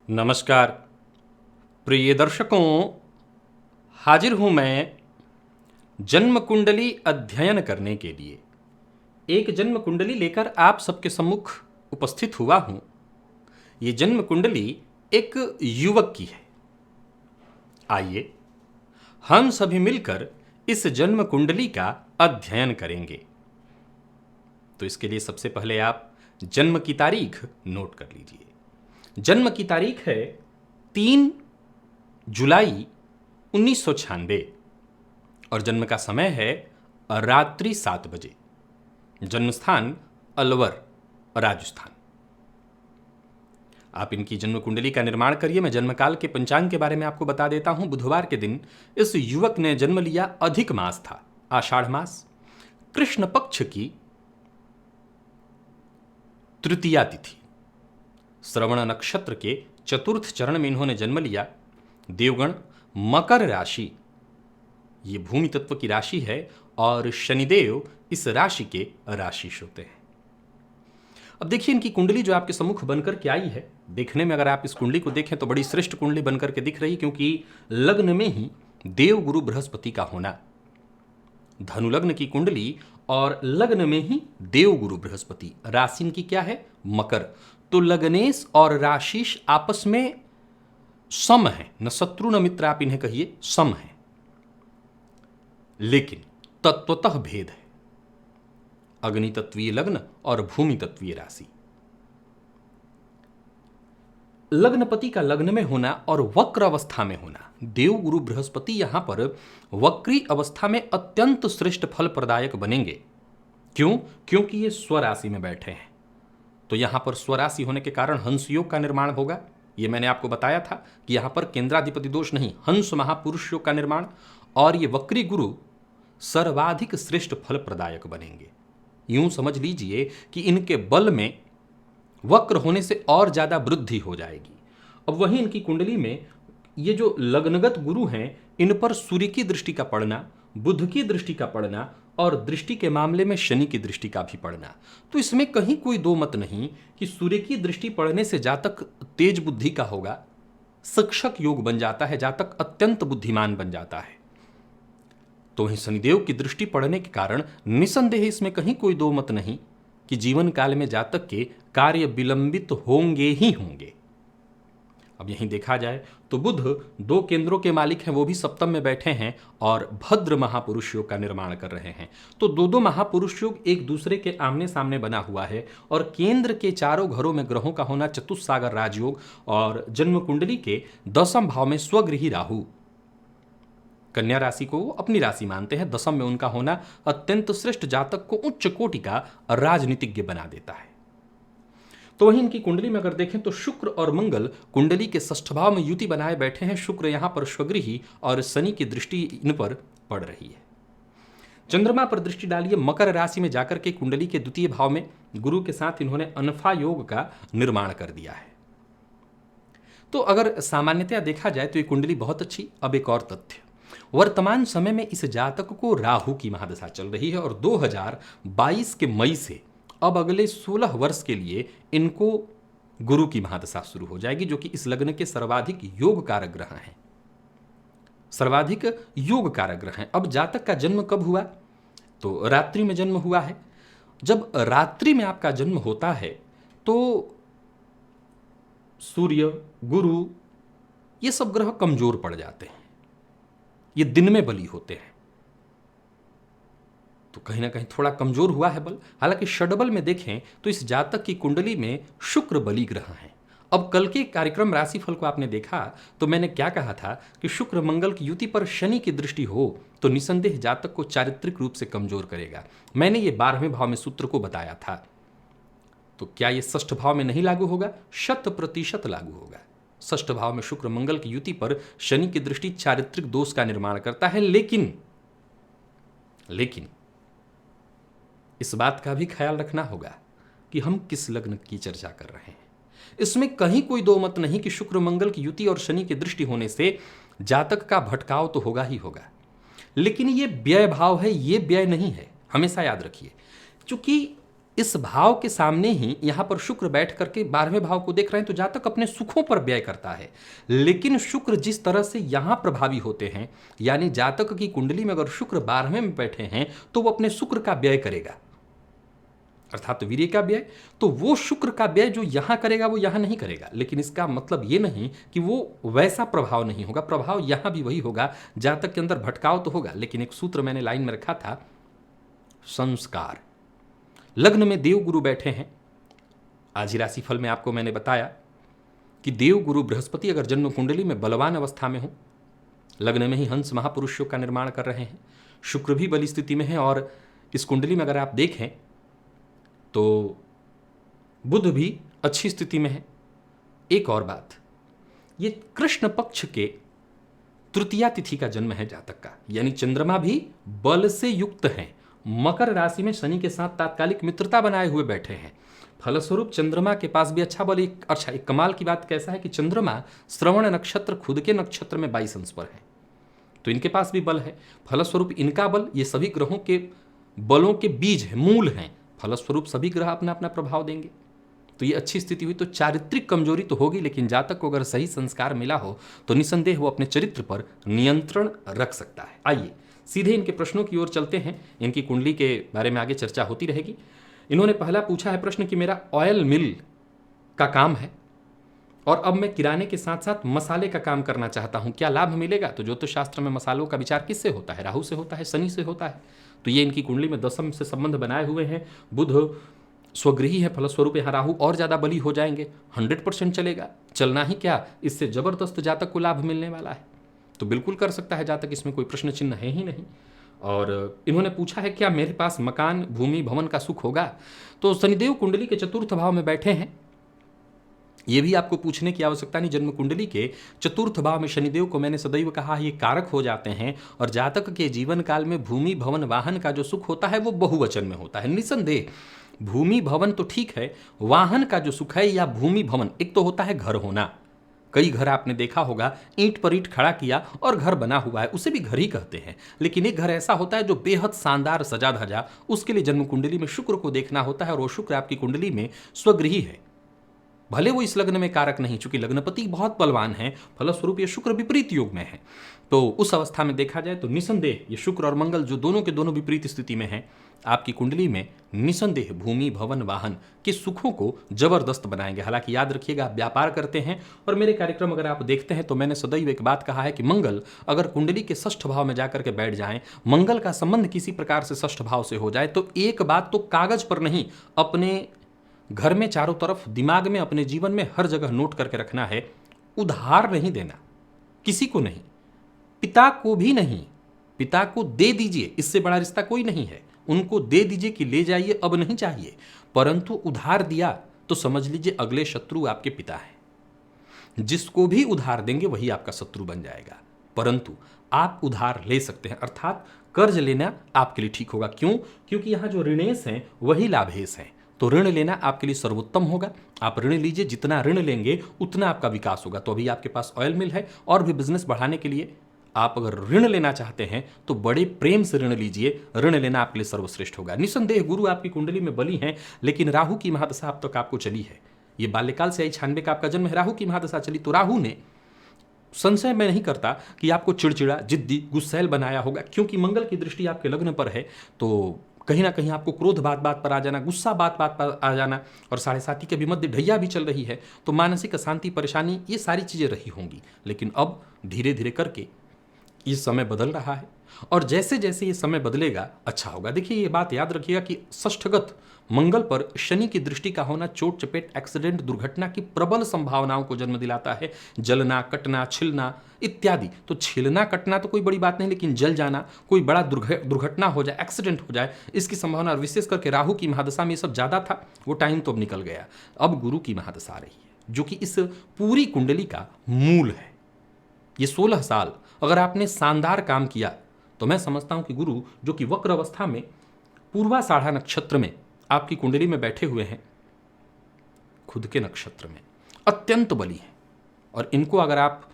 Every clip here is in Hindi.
नमस्कार प्रिय दर्शकों, हाजिर हूं मैं जन्म कुंडली अध्ययन करने के लिए। एक जन्म कुंडली लेकर आप सबके सम्मुख उपस्थित हुआ हूं। ये जन्म कुंडली एक युवक की है। आइए हम सभी मिलकर इस जन्म कुंडली का अध्ययन करेंगे। तो इसके लिए सबसे पहले आप जन्म की तारीख नोट कर लीजिए। जन्म की तारीख है 3 जुलाई 1996 और जन्म का समय है रात्रि 7 बजे। जन्म स्थान अलवर, राजस्थान। आप इनकी जन्म कुंडली का निर्माण करिए। मैं जन्मकाल के पंचांग के बारे में आपको बता देता हूं। बुधवार के दिन इस युवक ने जन्म लिया। अधिक मास था, आषाढ़ मास, कृष्ण पक्ष की तृतीया तिथि, श्रवण नक्षत्र के चतुर्थ चरण में इन्होंने जन्म लिया। देवगण मकर राशि, ये भूमि तत्व की राशि है और शनिदेव इस राशि के राशिश होते हैं। अब देखिए इनकी कुंडली जो आपके सम्मुख बनकर के आई है, देखने में अगर आप इस कुंडली को देखें तो बड़ी श्रेष्ठ कुंडली बनकर के दिख रही, क्योंकि लग्न में ही देव गुरु बृहस्पति का होना। धनु लग्न की कुंडली और लग्न में ही देव गुरु बृहस्पति। राशि इनकी क्या है? मकर। तो लग्नेश और राशिश आपस में सम है, न शत्रु न मित्र, आप इन्हें कहिए सम है, लेकिन तत्वतः भेद है। अग्नि तत्वीय लग्न और भूमि तत्वीय राशि। लग्नपति का लग्न में होना और वक्र अवस्था में होना। देव गुरु बृहस्पति यहां पर वक्री अवस्था में अत्यंत श्रेष्ठ फल प्रदायक बनेंगे। क्यों? क्योंकि ये स्वराशि में बैठे हैं। तो यहां पर स्वराशि होने के कारण हंस योग का निर्माण होगा। ये मैंने आपको बताया था कि यहां पर केंद्राधिपति दोष नहीं, हंस महापुरुष योग का निर्माण। और ये वक्री गुरु सर्वाधिक श्रेष्ठ फल प्रदायक बनेंगे। यूं समझ लीजिए कि इनके बल में वक्र होने से और ज्यादा वृद्धि हो जाएगी। अब वहीं इनकी कुंडली में ये जो लग्नगत गुरु हैं, इन पर सूर्य की दृष्टि का पड़ना, बुध की दृष्टि का पड़ना और दृष्टि के मामले में शनि की दृष्टि का भी पड़ना। तो इसमें कहीं कोई दो मत नहीं कि सूर्य की दृष्टि पड़ने से जातक तेज बुद्धि का होगा, शिक्षक योग बन जाता है, जातक अत्यंत बुद्धिमान बन जाता है। तो वहीं शनिदेव की दृष्टि पड़ने के कारण निसंदेह इसमें कहीं कोई दो मत नहीं कि जीवन काल में जातक के कार्य विलंबित होंगे ही होंगे। अब यहीं देखा जाए तो बुध 2 केंद्रों के मालिक हैं, वो भी सप्तम में बैठे हैं और भद्र महापुरुष योग का निर्माण कर रहे हैं। तो दो महापुरुष योग एक दूसरे के आमने सामने बना हुआ है और केंद्र के चारों घरों में ग्रहों का होना चतुस्सागर राजयोग। और जन्म कुंडली के 10वें भाव में स्वगृही राहु, कन्या राशि को अपनी राशि मानते हैं, 10वें में उनका होना अत्यंत श्रेष्ठ जातक को उच्च कोटि का राजनीतिज्ञ बना देता है। तो वहीं इनकी कुंडली में अगर देखें तो शुक्र और मंगल कुंडली के 6ठ भाव में युति बनाए बैठे हैं। शुक्र यहां पर स्वगृही और शनि की दृष्टि इन पर पड़ रही है। चंद्रमा पर दृष्टि डालिए मकर राशि में जाकर के कुंडली के 2 भाव में गुरु के साथ इन्होंने अनफा योग का निर्माण कर दिया है। तो अगर सामान्यतया देखा जाए तो ये कुंडली बहुत अच्छी। अब एक और तथ्य, वर्तमान समय में इस जातक को राहु की महादशा चल रही है और 2022 के मई से अब अगले 16 वर्ष के लिए इनको गुरु की महादशा शुरू हो जाएगी, जो कि इस लग्न के सर्वाधिक योग कारक ग्रह हैं। सर्वाधिक योग कारक ग्रह हैं। अब जातक का जन्म कब हुआ? तो रात्रि में जन्म हुआ है। जब रात्रि में आपका जन्म होता है तो सूर्य, गुरु, ये सब ग्रह कमजोर पड़ जाते हैं, ये दिन में बली होते हैं। तो कहीं ना कहीं थोड़ा कमजोर हुआ है बल। हालांकि षडबल में देखें तो इस जातक की कुंडली में शुक्र बली ग्रह हैं। अब कल के कार्यक्रम राशिफल को आपने देखा तो मैंने क्या कहा था कि शुक्र मंगल की युति पर शनि की दृष्टि हो तो निसंदेह जातक को चारित्रिक रूप से कमजोर करेगा। मैंने ये 12वें भाव में सूत्र को बताया था। तो क्या ये 6ठ भाव में नहीं लागू होगा? 100% लागू होगा। 6ठ भाव में शुक्र मंगल की युति पर शनि की दृष्टि चारित्रिक दोष का निर्माण करता है। लेकिन इस बात का भी ख्याल रखना होगा कि हम किस लग्न की चर्चा कर रहे हैं। इसमें कहीं कोई दो मत नहीं कि शुक्र मंगल की युति और शनि की दृष्टि होने से जातक का भटकाव तो होगा ही होगा, लेकिन ये व्यय भाव है, ये व्यय नहीं है, हमेशा याद रखिए। चूंकि इस भाव के सामने ही यहां पर शुक्र बैठ करके 12वें भाव को देख रहे हैं, तो जातक अपने सुखों पर व्यय करता है। लेकिन शुक्र जिस तरह से यहां प्रभावी होते हैं, यानी जातक की कुंडली में अगर शुक्र 12वें में बैठे हैं तो वो अपने शुक्र का व्यय करेगा, अर्थात वीर्य का व्यय। तो वो शुक्र का व्यय जो यहां करेगा वो यहां नहीं करेगा, लेकिन इसका मतलब ये नहीं कि वो वैसा प्रभाव नहीं होगा, प्रभाव यहां भी वही होगा। जातक के अंदर भटकाव तो होगा, लेकिन एक सूत्र मैंने लाइन में रखा था, संस्कार। लग्न में देव गुरु बैठे हैं। आज ही राशिफल में आपको मैंने बताया कि देव गुरु बृहस्पति अगर जन्म कुंडली में बलवान अवस्था में हो, लग्न में ही हंस महापुरुष योग का निर्माण कर रहे हैं, शुक्र भी बली स्थिति में है, और इस कुंडली में अगर आप देखें तो बुध भी अच्छी स्थिति में है। एक और बात, ये कृष्ण पक्ष के तृतीया तिथि का जन्म है जातक का, यानी चंद्रमा भी बल से युक्त है। मकर राशि में शनि के साथ तात्कालिक मित्रता बनाए हुए बैठे हैं। फलस्वरूप चंद्रमा के पास भी अच्छा बल। एक कमाल की बात कैसा है कि चंद्रमा श्रवण नक्षत्र खुद के नक्षत्र में 22 अंश पर है, तो इनके पास भी बल है। फलस्वरूप इनका बल ये सभी ग्रहों के बलों के बीज है, मूल हैं। फलस्वरूप सभी ग्रह अपना अपना प्रभाव देंगे, तो ये अच्छी स्थिति हुई। तो चारित्रिक कमजोरी तो होगी, लेकिन जातक को अगर सही संस्कार मिला हो तो निसंदेह वो अपने चरित्र पर नियंत्रण रख सकता है। आइए सीधे इनके प्रश्नों की ओर चलते हैं। इनकी कुंडली के बारे में आगे चर्चा होती रहेगी। इन्होंने पहला पूछा है प्रश्न कि मेरा ऑयल मिल का काम है और अब मैं किराने के साथ साथ मसाले का काम करना चाहता हूं, क्या लाभ मिलेगा? तो ज्योतिष शास्त्र में मसालों का विचार किससे होता है? राहु से होता है, शनि से होता है। तो ये इनकी कुंडली में दशम से संबंध बनाए हुए हैं। बुध स्वगृही है, फलस्वरूप यहाँ राहु और ज्यादा बली हो जाएंगे। 100% चलेगा, चलना ही क्या, इससे जबरदस्त जातक को लाभ मिलने वाला है, तो बिल्कुल कर सकता है जातक, इसमें कोई प्रश्न चिन्ह है ही नहीं। और इन्होंने पूछा है क्या मेरे पास मकान भूमि भवन का सुख होगा? तो शनिदेव कुंडली के चतुर्थ भाव में बैठे हैं, ये भी आपको पूछने की आवश्यकता नहीं। जन्म कुंडली के चतुर्थ भाव में शनिदेव को मैंने सदैव कहा ये कारक हो जाते हैं, और जातक के जीवन काल में भूमि भवन वाहन का जो सुख होता है वो बहुवचन में होता है। निसंदेह भूमि भवन तो ठीक है, वाहन का जो सुख है या भूमि भवन, एक तो होता है घर होना। कई घर आपने देखा होगा ईंट पर ईंट खड़ा किया और घर बना हुआ है, उसे भी घर ही कहते हैं। लेकिन एक घर ऐसा होता है जो बेहद शानदार सजा धजा, उसके लिए जन्म कुंडली में शुक्र को देखना होता है, और वो शुक्र आपकी कुंडली में स्वगृही है। भले वो इस लग्न में कारक नहीं, चूंकि लग्नपति बहुत बलवान है, फलस्वरूप ये शुक्र विपरीत योग में है। तो उस अवस्था में देखा जाए तो निसंदेह ये शुक्र और मंगल जो दोनों के दोनों विपरीत स्थिति में हैं, आपकी कुंडली में निसंदेह भूमि भवन वाहन के सुखों को जबरदस्त बनाएंगे। हालांकि याद रखिएगा, आप व्यापार करते हैं, और मेरे कार्यक्रम अगर आप देखते हैं तो मैंने सदैव एक बात कहा है कि मंगल अगर कुंडली के षष्ठ भाव में जाकर के बैठ जाएं, मंगल का संबंध किसी प्रकार से षष्ठ भाव से हो जाए, तो एक बात तो कागज पर नहीं, अपने घर में चारों तरफ, दिमाग में, अपने जीवन में हर जगह नोट करके रखना है, उधार नहीं देना, किसी को नहीं, पिता को भी नहीं। पिता को दे दीजिए, इससे बड़ा रिश्ता कोई नहीं है, उनको दे दीजिए कि ले जाइए, अब नहीं चाहिए। परंतु उधार दिया तो समझ लीजिए अगले शत्रु आपके पिता हैं। जिसको भी उधार देंगे वही आपका शत्रु बन जाएगा। परंतु आप उधार ले सकते हैं, अर्थात कर्ज लेना आपके लिए ठीक होगा। क्यों? क्योंकि यहां जो ऋणेश हैं वही लाभेश हैं, तो ऋण लेना आपके लिए सर्वोत्तम होगा। आप ऋण लीजिए, जितना ऋण लेंगे उतना आपका विकास होगा। तो अभी आपके पास ऑयल मिल है, और भी बिजनेस बढ़ाने के लिए आप अगर ऋण लेना चाहते हैं तो बड़े प्रेम से ऋण लीजिए, ऋण लेना आपके लिए सर्वश्रेष्ठ होगा। निसंदेह गुरु आपकी कुंडली में बली हैं, लेकिन राहु की महादशा अब तक आपको चली है। ये बाल्यकाल से 96 का आपका जन्म है, राहु की महादशा चली, तो राहु ने, संशय मैं नहीं करता कि आपको चिड़चिड़ा, जिद्दी, गुस्सैल बनाया होगा, क्योंकि मंगल की दृष्टि आपके लग्न पर है। तो कहीं ना कहीं आपको क्रोध बात बात पर आ जाना, गुस्सा बात बात पर आ जाना, और 7.5 के भी मध्य ढैया भी चल रही है, तो मानसिक अशांति, परेशानी, ये सारी चीज़ें रही होंगी। लेकिन अब धीरे धीरे करके ये समय बदल रहा है, और जैसे जैसे ये समय बदलेगा अच्छा होगा। देखिए ये बात याद रखिएगा कि षष्ठगत मंगल पर शनि की दृष्टि का होना चोट चपेट, एक्सीडेंट, दुर्घटना की प्रबल संभावनाओं को जन्म दिलाता है। जलना, कटना, छिलना इत्यादि। तो छिलना कटना तो कोई बड़ी बात नहीं, लेकिन जल जाना, कोई बड़ा दुर्घटना हो जाए, एक्सीडेंट हो जाए, इसकी संभावना, विशेष करके राहु की महादशा में ये सब ज़्यादा था। वो टाइम तो अब निकल गया, अब गुरु की महादशा आ रही है, जो कि इस पूरी कुंडली का मूल है। ये 16 साल अगर आपने शानदार काम किया तो मैं समझता हूं कि गुरु, जो कि वक्र अवस्था में पूर्वाषाढ़ा नक्षत्र में आपकी कुंडली में बैठे हुए हैं, खुद के नक्षत्र में अत्यंत बली हैं, और इनको अगर आप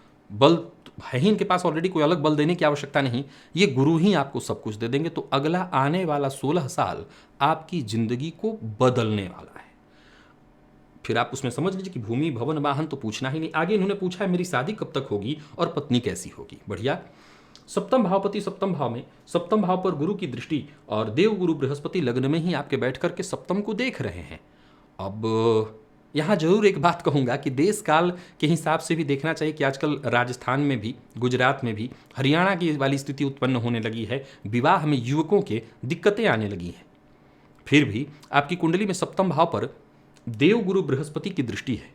है ही इनके पास ऑलरेडी, कोई अलग बल देने की आवश्यकता नहीं, ये गुरु ही आपको सब कुछ दे देंगे। तो अगला आने वाला 16 साल आपकी जिंदगी को बदलने वाला है। फिर आप उसमें समझ लीजिए कि भूमि भवन वाहन तो पूछना ही नहीं। आगे इन्होंने पूछा है मेरी शादी कब तक होगी और पत्नी कैसी होगी। बढ़िया। सप्तम भावपति सप्तम भाव में, सप्तम भाव पर गुरु की दृष्टि और देव गुरु बृहस्पति लग्न में ही आपके बैठ करके सप्तम को देख रहे हैं। अब यहाँ जरूर एक बात कहूँगा कि देश काल के हिसाब से भी देखना चाहिए कि आजकल राजस्थान में भी, गुजरात में भी, हरियाणा की वाली स्थिति उत्पन्न होने लगी है, विवाह में युवकों के दिक्कतें आने लगी हैं। फिर भी आपकी कुंडली में सप्तम भाव पर देव गुरु बृहस्पति की दृष्टि है,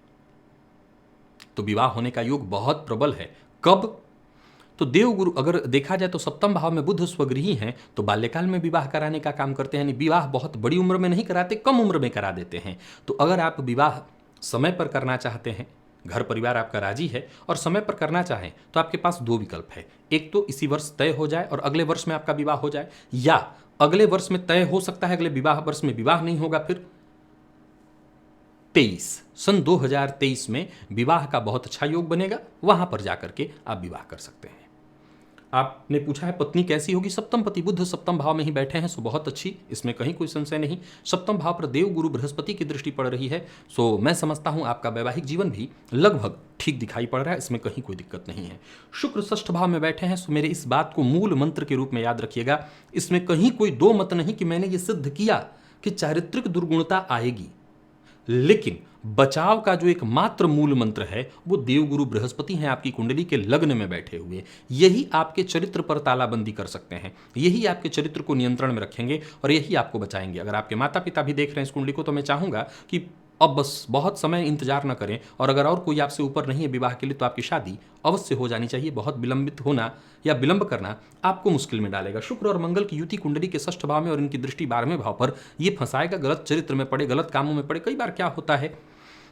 तो विवाह होने का योग बहुत प्रबल है। कब? तो देव गुरु अगर देखा जाए तो सप्तम भाव में बुध स्वगृही हैं, तो बाल्यकाल में विवाह कराने का काम करते हैं। यानी विवाह बहुत बड़ी उम्र में नहीं कराते, कम उम्र में करा देते हैं। तो अगर आप विवाह समय पर करना चाहते हैं, घर परिवार आपका राजी है और समय पर करना चाहें, तो आपके पास दो विकल्प है। एक तो इसी वर्ष तय हो जाए और अगले वर्ष में आपका विवाह हो जाए, या अगले वर्ष में तय हो सकता है, अगले विवाह वर्ष में विवाह नहीं होगा, फिर सन 2023 में विवाह का बहुत अच्छा योग बनेगा, वहां पर जाकर के आप विवाह कर सकते हैं। आपने पूछा है पत्नी कैसी होगी, सप्तम पति बुध सप्तम भाव में ही बैठे हैं, सो बहुत अच्छी, इसमें कहीं कोई संशय नहीं। सप्तम भाव पर देव गुरु बृहस्पति की दृष्टि पड़ रही है, सो मैं समझता हूं आपका वैवाहिक जीवन भी लगभग ठीक दिखाई पड़ रहा है, इसमें कहीं कोई दिक्कत नहीं है। शुक्र षष्ठ भाव में बैठे हैं, सो मेरे इस बात को मूल मंत्र के रूप में याद रखिएगा। इसमें कहीं कोई दो मत नहीं कि मैंने ये सिद्ध किया कि चारित्रिक दुर्गुणता आएगी, लेकिन बचाव का जो एकमात्र मूल मंत्र है वो देवगुरु बृहस्पति हैं आपकी कुंडली के लग्न में बैठे हुए। यही आपके चरित्र पर तालाबंदी कर सकते हैं, यही आपके चरित्र को नियंत्रण में रखेंगे और यही आपको बचाएंगे। अगर आपके माता पिता भी देख रहे हैं इस कुंडली को, तो मैं चाहूंगा कि अब बस बहुत समय इंतजार न करें, और अगर और कोई आपसे ऊपर नहीं है विवाह के लिए, तो आपकी शादी अवश्य हो जानी चाहिए। बहुत विलंबित होना या विलंब करना आपको मुश्किल में डालेगा। शुक्र और मंगल की युति कुंडली के षष्ठ भाव में और इनकी दृष्टि 12वें भाव पर, यह फंसाएगा, गलत चरित्र में पड़े, गलत कामों में पड़े। कई बार क्या होता है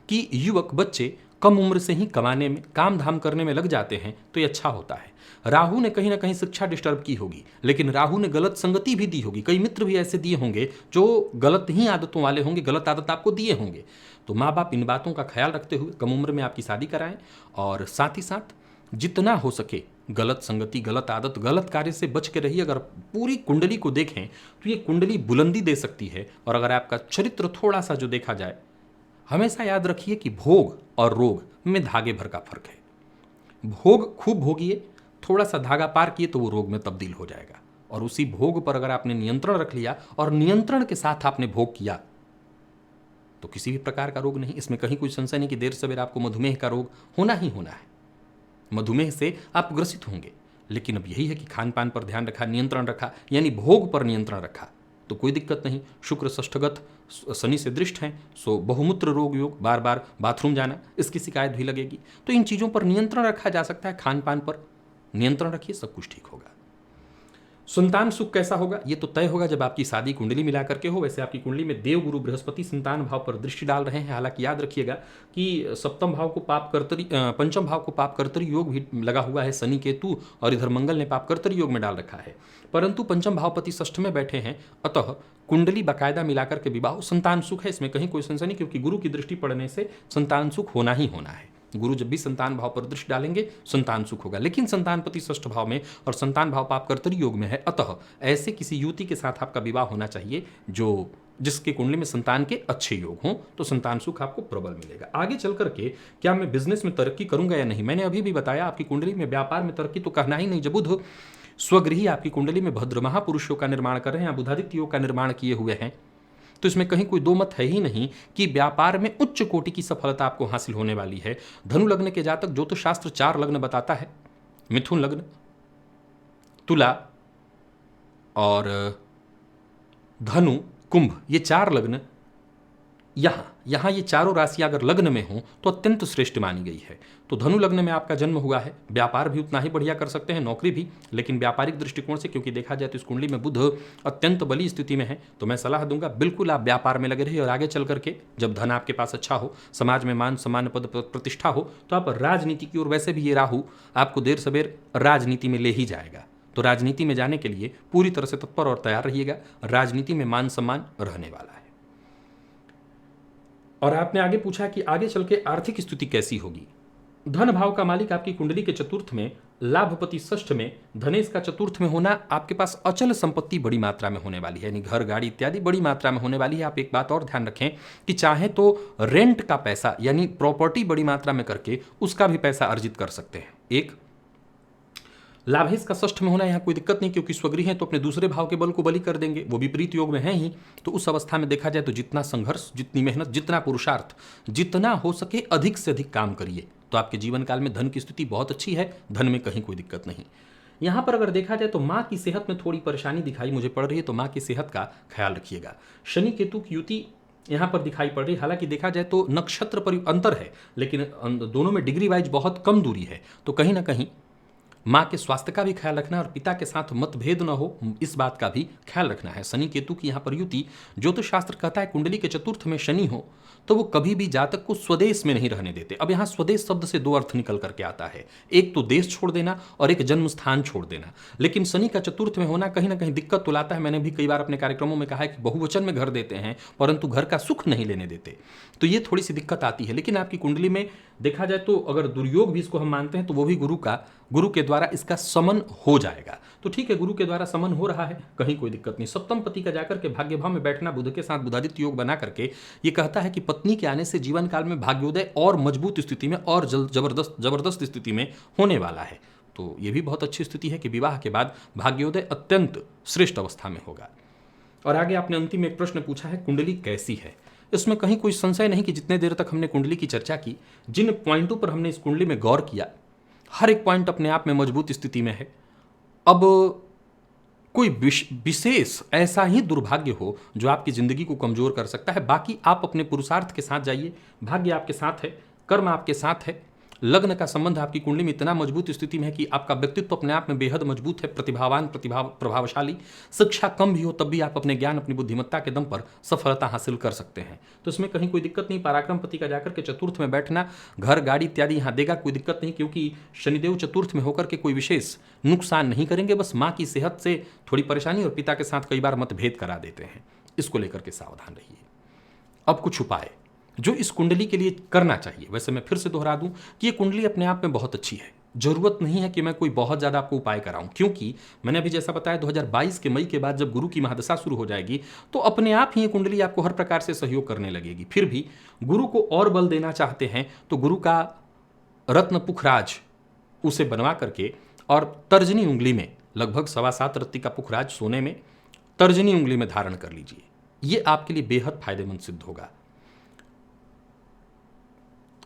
कि युवक बच्चे कम उम्र से ही कमाने में, काम धाम करने में लग जाते हैं, तो ये अच्छा होता है। राहु ने कहीं ना कहीं शिक्षा डिस्टर्ब की होगी, लेकिन राहु ने गलत संगति भी दी होगी। कई मित्र भी ऐसे दिए होंगे जो गलत ही आदतों वाले होंगे, गलत आदत आपको दिए होंगे। तो माँ बाप इन बातों का ख्याल रखते हुए कम उम्र में आपकी शादी कराएं, और साथ ही साथ जितना हो सके गलत संगति, गलत आदत, गलत कार्य से बच के रहिए। अगर पूरी कुंडली को देखें तो ये कुंडली बुलंदी दे सकती है। और अगर आपका चरित्र थोड़ा सा जो देखा जाए, हमेशा याद रखिए कि भोग और रोग में धागे भर का फर्क है। भोग खूब भोगिए, थोड़ा सा धागा पार किए तो वो रोग में तब्दील हो जाएगा। और उसी भोग पर अगर आपने नियंत्रण रख लिया और नियंत्रण के साथ आपने भोग किया, तो किसी भी प्रकार का रोग नहीं। इसमें कहीं कोई संशय नहीं कि देर सवेर आपको मधुमेह का रोग होना ही होना है। मधुमेह से आप ग्रसित होंगे, लेकिन अब यही है कि खान पान पर ध्यान रखा, नियंत्रण रखा, यानी भोग पर नियंत्रण रखा, तो कोई दिक्कत नहीं। शुक्र षष्ठगत शनि से दृष्ट हैं, सो बहुमूत्र रोग योग, बार बार बाथरूम जाना, इसकी शिकायत भी लगेगी। तो इन चीज़ों पर नियंत्रण रखा जा सकता है, खान पान पर नियंत्रण रखिए, सब कुछ ठीक होगा। संतान सुख कैसा होगा, ये तो तय होगा जब आपकी शादी कुंडली मिला करके हो। वैसे आपकी कुंडली में देव गुरु बृहस्पति संतान भाव पर दृष्टि डाल रहे हैं। हालांकि याद रखिएगा कि सप्तम भाव को पाप कर्तरी, पंचम भाव को पाप कर्तरी योग भी लगा हुआ है, शनि केतु, और इधर मंगल ने पाप कर्तरी योग में डाल रखा है। परंतु पंचम भावपति षष्ठ में बैठे हैं, अतः कुंडली बाकायदा मिलाकर के विवाह, संतान सुख है, इसमें कहीं कोई संशय नहीं, क्योंकि गुरु की दृष्टि पड़ने से संतान सुख होना ही होना है। गुरु जब भी संतान भाव पर दृष्टि डालेंगे संतान सुख होगा। लेकिन संतानपति षष्ठ भाव में और संतान भाव पाप कर्तरी योग में है, अतः ऐसे किसी युवती के साथ आपका विवाह होना चाहिए जिसके कुंडली में संतान के अच्छे योग हों, तो संतान सुख आपको प्रबल मिलेगा। आगे चल करके क्या मैं बिजनेस में तरक्की करूंगा या नहीं, मैंने अभी भी बताया आपकी कुंडली में व्यापार में तरक्की तो कहना ही नहीं। जब बुध स्वगृही आपकी कुंडली में भद्र महापुरुषों का निर्माण कर रहे हैं, बुधादित्य योग का निर्माण किए हुए हैं, तो इसमें कहीं कोई दो मत है ही नहीं कि व्यापार में उच्च कोटि की सफलता आपको हासिल होने वाली है। धनु लग्न के जातक, ज्योतिष शास्त्र 4 लग्न बताता है, मिथुन लग्न, तुला और धनु, कुंभ, ये 4 लग्न, यहां ये चारों राशियां अगर लग्न में हों तो अत्यंत श्रेष्ठ मानी गई है। तो धनु लग्न में आपका जन्म हुआ है, व्यापार भी उतना ही बढ़िया कर सकते हैं, नौकरी भी, लेकिन व्यापारिक दृष्टिकोण से क्योंकि देखा जाए तो इस कुंडली में बुध अत्यंत बली स्थिति में है, तो मैं सलाह दूंगा बिल्कुल आप व्यापार में लगे रहिए। और आगे चल करके जब धन आपके पास अच्छा हो, समाज में मान सम्मान पद प्रतिष्ठा हो, तो आप राजनीति की ओर, वैसे भी ये राहु आपको देर सवेर राजनीति में ले ही जाएगा, तो राजनीति में जाने के लिए पूरी तरह से तत्पर और तैयार रहिएगा। राजनीति में मान सम्मान रहने वाला है। और आपने आगे पूछा कि आगे चल के आर्थिक स्थिति कैसी होगी, धन भाव का मालिक आपकी कुंडली के चतुर्थ में, लाभपति षष्ठ में, धनेश का चतुर्थ में होना, आपके पास अचल संपत्ति बड़ी मात्रा में होने वाली है, यानी घर गाड़ी इत्यादि बड़ी मात्रा में होने वाली है। आप एक बात और ध्यान रखें कि चाहे तो रेंट का पैसा यानी प्रॉपर्टी बड़ी मात्रा में करके उसका भी पैसा अर्जित कर सकते हैं। एक लाभेश का षष्ठ में होना, यहाँ कोई दिक्कत नहीं, क्योंकि स्वगृह है तो अपने दूसरे भाव के बल को बलि कर देंगे, वो विपरीत योग में है ही। तो उस अवस्था में देखा जाए तो जितना संघर्ष, जितनी मेहनत, जितना पुरुषार्थ, जितना हो सके अधिक से अधिक काम करिए, तो आपके जीवन काल में धन की स्थिति बहुत अच्छी है, धन में कहीं कोई दिक्कत नहीं। यहाँ पर अगर देखा जाए तो माँ की सेहत में थोड़ी परेशानी दिखाई मुझे पड़ रही है, तो माँ की सेहत का ख्याल रखिएगा। शनि केतु की युति यहाँ पर दिखाई पड़ रही है, हालांकि देखा जाए तो नक्षत्र पर अंतर है, लेकिन दोनों में डिग्री वाइज बहुत कम दूरी है, तो कहीं ना कहीं माँ के स्वास्थ्य का भी ख्याल रखना है और पिता के साथ मतभेद न हो, इस बात का भी ख्याल रखना है। शनि केतु की यहाँ पर युति, ज्योतिष शास्त्र कहता है कुंडली के चतुर्थ में शनि हो तो वो कभी भी जातक को स्वदेश में नहीं रहने देते। अब यहाँ स्वदेश शब्द से दो अर्थ निकल करके आता है, एक तो देश छोड़ देना और एक जन्म स्थान छोड़ देना। लेकिन शनि का चतुर्थ में होना कहीं ना कहीं दिक्कत तो लाता है। मैंने भी कई बार अपने कार्यक्रमों में कहा है कि बहुवचन में घर देते हैं परंतु घर का सुख नहीं लेने देते, तो ये थोड़ी सी दिक्कत आती है। लेकिन आपकी कुंडली में देखा जाए तो अगर दुर्योग भी इसको हम मानते हैं तो वो भी गुरु के द्वारा इसका समन हो जाएगा। तो ठीक है, गुरु के द्वारा समन हो रहा है, कहीं कोई दिक्कत नहीं। सप्तम पति का जाकर के भाग्य भाव में बैठना बुध के साथ बुधादित्य योग बना करके ये कहता है कि पत्नी के आने से जीवन काल में भाग्योदय और मजबूत स्थिति में और जबरदस्त स्थिति में होने वाला है। तो ये भी बहुत अच्छी स्थिति है कि विवाह के बाद भाग्योदय अत्यंत श्रेष्ठ अवस्था में होगा। और आगे आपने अंतिम एक प्रश्न पूछा है, कुंडली कैसी है। इसमें कहीं कोई संशय नहीं कि जितने देर तक हमने कुंडली की चर्चा की, जिन पॉइंटों पर हमने इस कुंडली में गौर किया, हर एक पॉइंट अपने आप में मजबूत स्थिति में है। अब कोई विशेष ऐसा ही दुर्भाग्य हो जो आपकी जिंदगी को कमजोर कर सकता है, बाकी आप अपने पुरुषार्थ के साथ जाइए, भाग्य आपके साथ है, कर्म आपके साथ है। लग्न का संबंध आपकी कुंडली में इतना मजबूत स्थिति में है कि आपका व्यक्तित्व अपने आप में बेहद मजबूत है, प्रभावशाली। शिक्षा कम भी हो तब भी आप अपने ज्ञान, अपनी बुद्धिमत्ता के दम पर सफलता हासिल कर सकते हैं, तो इसमें कहीं कोई दिक्कत नहीं। पराक्रम पति का जाकर के चतुर्थ में बैठना घर गाड़ी इत्यादि यहाँ देगा, कोई दिक्कत नहीं, क्योंकि शनिदेव चतुर्थ में होकर के कोई विशेष नुकसान नहीं करेंगे, बस माँ की सेहत से थोड़ी परेशानी और पिता के साथ कई बार मतभेद करा देते हैं, इसको लेकर के सावधान रहिए। अब कुछ उपाय जो इस कुंडली के लिए करना चाहिए। वैसे मैं फिर से दोहरा दूं कि ये कुंडली अपने आप में बहुत अच्छी है, जरूरत नहीं है कि मैं कोई बहुत ज़्यादा आपको उपाय कराऊं, क्योंकि मैंने अभी जैसा बताया 2022 के मई के बाद जब गुरु की महादशा शुरू हो जाएगी तो अपने आप ही ये कुंडली आपको हर प्रकार से सहयोग करने लगेगी। फिर भी गुरु को और बल देना चाहते हैं तो गुरु का रत्न पुखराज उसे बनवा करके और तर्जनी उंगली में, लगभग 7.25 रत्ती का पुखराज सोने में तर्जनी उंगली में धारण कर लीजिए, ये आपके लिए बेहद फायदेमंद सिद्ध होगा।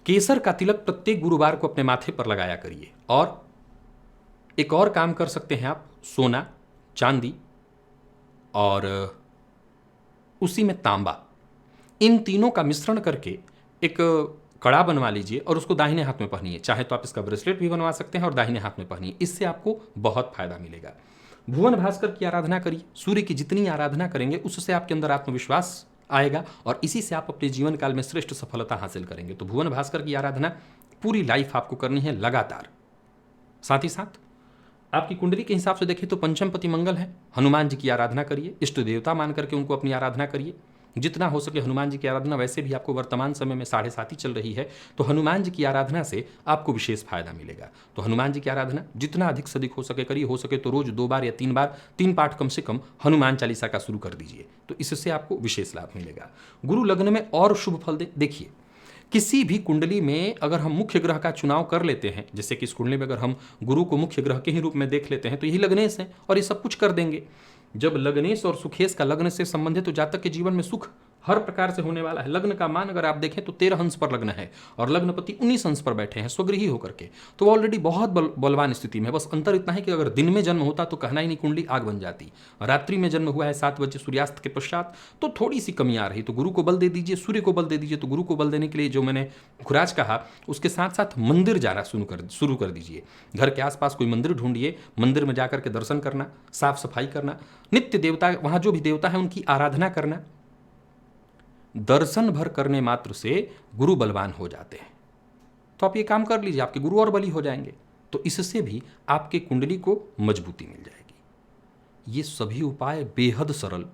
केसर का तिलक प्रत्येक गुरुवार को अपने माथे पर लगाया करिए। और एक और काम कर सकते हैं आप, सोना, चांदी और उसी में तांबा, इन तीनों का मिश्रण करके एक कड़ा बनवा लीजिए और उसको दाहिने हाथ में पहनिए। चाहे तो आप इसका ब्रेसलेट भी बनवा सकते हैं और दाहिने हाथ में पहनिए, इससे आपको बहुत फायदा मिलेगा। भुवन भास्कर की आराधना करिए। सूर्य की जितनी आराधना करेंगे उससे आपके अंदर आत्मविश्वास आएगा और इसी से आप अपने जीवन काल में श्रेष्ठ सफलता हासिल करेंगे। तो भुवन भास्कर की आराधना पूरी लाइफ आपको करनी है लगातार। साथ ही साथ आपकी कुंडली के हिसाब से देखें तो पंचम पति मंगल है, हनुमान जी की आराधना करिए, इष्ट देवता मान करके उनको अपनी आराधना करिए। जितना हो सके हनुमान जी की आराधना, वैसे भी आपको वर्तमान समय में 7.5 ही चल रही है, तो हनुमान जी की आराधना से आपको विशेष फायदा मिलेगा। तो हनुमान जी की आराधना जितना अधिक से अधिक हो सके करिए, हो सके तो रोज 2 बार या 3 बार 3 पाठ कम से कम हनुमान चालीसा का शुरू कर दीजिए, तो इससे आपको विशेष लाभ मिलेगा। गुरु लग्न में और शुभ फल देखिए, किसी भी कुंडली में अगर हम मुख्य ग्रह का चुनाव कर लेते हैं, जैसे कि इस कुंडली में अगर हम गुरु को मुख्य ग्रह के ही रूप में देख लेते हैं तो यही लग्नेश है और ये सब कुछ कर देंगे। जब लग्नेश और सुखेश का लग्न से संबंधित तो जातक के जीवन में सुख हर प्रकार से होने वाला है। लग्न का मान अगर आप देखें तो 13 अंश पर लग्न है और लग्नपति 19 अंश पर बैठे हैं स्वगृही होकर के, तो वो ऑलरेडी बहुत बलवान स्थिति में है। बस अंतर इतना है कि अगर दिन में जन्म होता तो कहना ही नहीं, कुंडली आग बन जाती। रात्रि में जन्म हुआ है 7 बजे सूर्यास्त के पश्चात तो थोड़ी सी कमी आ रही, तो गुरु को बल दे दीजिए, सूर्य को बल दे दीजिए। तो गुरु को बल देने के लिए जो मैंने खुराज कहा उसके साथ साथ मंदिर जाना शुरू कर दीजिए। घर के आसपास कोई मंदिर ढूंढिए, मंदिर में जाकर के दर्शन करना, साफ सफाई करना, नित्य देवता वहाँ जो भी देवता है उनकी आराधना करना। दर्शन भर करने मात्र से गुरु बलवान हो जाते हैं। तो आप ये काम कर लीजिए, आपके गुरु और बली हो जाएंगे, तो इससे भी आपके कुंडली को मजबूती मिल जाएगी। ये सभी उपाय बेहद सरल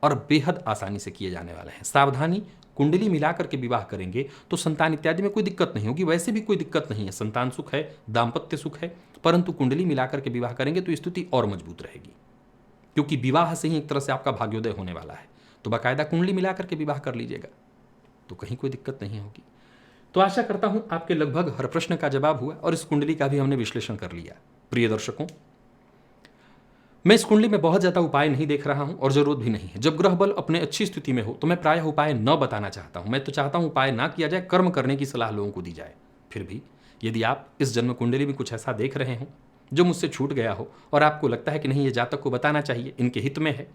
और बेहद आसानी से किए जाने वाले हैं। सावधानी कुंडली मिलाकर के विवाह करेंगे तो संतान इत्यादि में कोई दिक्कत नहीं होगी। वैसे भी कोई दिक्कत नहीं है, संतान सुख है, दाम्पत्य सुख है, परंतु कुंडली मिलाकर के विवाह करेंगे तो स्थिति और मजबूत रहेगी, क्योंकि विवाह से ही एक तरह से आपका भाग्योदय होने वाला है। तो बाकायदा कुंडली मिलाकर के विवाह कर लीजिएगा तो कहीं कोई दिक्कत नहीं होगी। तो आशा करता हूं आपके लगभग हर प्रश्न का जवाब हुआ और इस कुंडली का भी हमने विश्लेषण कर लिया। प्रिय दर्शकों, मैं इस कुंडली में बहुत ज़्यादा उपाय नहीं देख रहा हूं और जरूरत भी नहीं है। जब ग्रह बल अपने अच्छी स्थिति में हो तो मैं प्रायः उपाय न बताना चाहता हूं। मैं तो चाहता हूं उपाय ना किया जाए, कर्म करने की सलाह लोगों को दी जाए। फिर भी यदि आप इस जन्म कुंडली में कुछ ऐसा देख रहे हो जो मुझसे छूट गया हो और आपको लगता है कि नहीं, ये जातक को बताना चाहिए, इनके हित में है,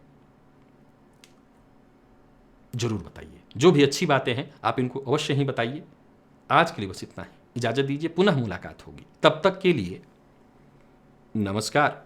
जरूर बताइए। जो भी अच्छी बातें हैं आप इनको अवश्य ही बताइए। आज के लिए बस इतना ही, इजाजत दीजिए, पुनः मुलाकात होगी। तब तक के लिए नमस्कार।